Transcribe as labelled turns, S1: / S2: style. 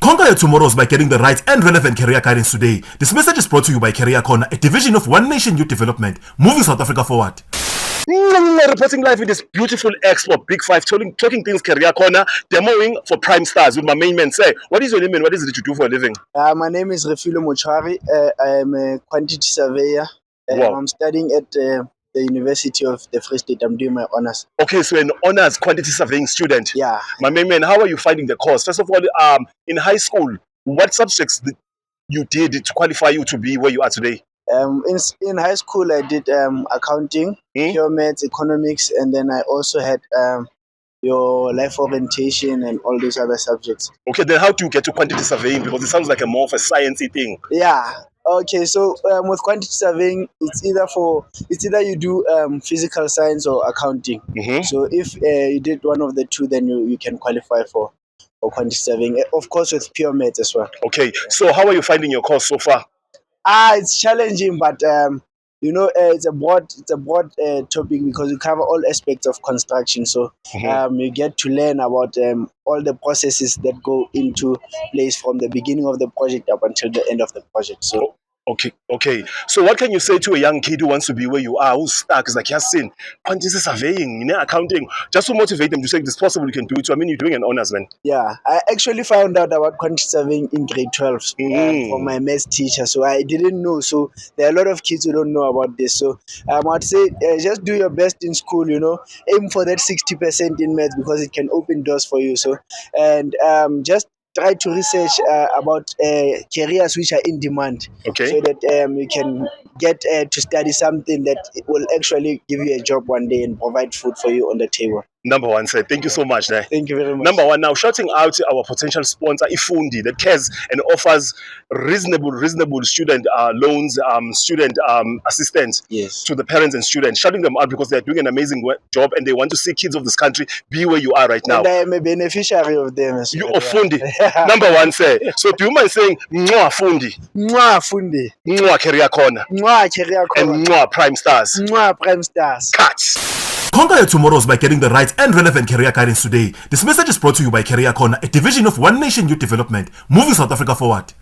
S1: Conquer your tomorrows by getting the right and relevant career guidance today. This message is brought to you by Career Corner, a division of One Nation Youth Development, moving South Africa forward.
S2: Reporting live with this beautiful expo, Big Five, talking things Career Corner, demoing for Prime Stars with my main man. Say, what is your name and what is it that you do for a living?
S3: My name is Refilo Mochari. I am a quantity surveyor.
S2: Wow.
S3: I'm studying at the University of the Free State. I'm doing my honors.
S2: Okay, so an honors quantity surveying student.
S3: Yeah.
S2: My main man, how are you finding the course? First of all, in high school, what subjects did you did to qualify you to be where you are today?
S3: In high school, I did accounting, pure maths, economics, and then I also had your life orientation and all those other subjects.
S2: Okay, then how do you get to quantity surveying? Because it sounds like a more of a sciencey thing.
S3: Yeah. Okay, so with quantity surveying, it's either you do physical science or accounting. So if you did one of the two, then you can qualify for quantity surveying. Of course, with pure maths as well.
S2: Okay, so how are you finding your course so far?
S3: It's challenging, but it's a broad topic because you cover all aspects of construction. So you get to learn about all the processes that go into place from the beginning of the project up until the end of the project. So
S2: okay. So what can you say to a young kid who wants to be where you are, who's stuck? Is like, yes, in quantity surveying, accounting, just to motivate them to say it's possible, you can do it. So I mean, you're doing an honors, man.
S3: Yeah, I actually found out about quantity surveying in grade 12 from my maths teacher. So I didn't know. So there are a lot of kids who don't know about this. So I'd say just do your best in school. Aim for that 60% in maths because it can open doors for you. So and just try to research about careers which are in demand, so that you can get to study something that will actually give you a job one day and provide food for you on the table.
S2: Number one, sir. Thank you so much.
S3: Thank you very much.
S2: Number one, now shouting out to our potential sponsor, Ifundi, that cares and offers reasonable student loans, student assistance to the parents and students, shouting them out because they're doing an amazing job and they want to see kids of this country be where you are right now.
S3: And I am a beneficiary of them as
S2: well. You
S3: are
S2: Fundi. Number one, sir. So do you mind saying Mwah Fundi?
S3: Mwah Fundi.
S2: Mwah Career Corner.
S3: Mwah Career Corner.
S2: And Mwah Prime Stars.
S3: Mwah Prime Stars.
S2: Cut.
S1: Conquer your tomorrows by getting the right and relevant career guidance today. This message is brought to you by Career Corner, a division of One Nation Youth Development, moving South Africa forward.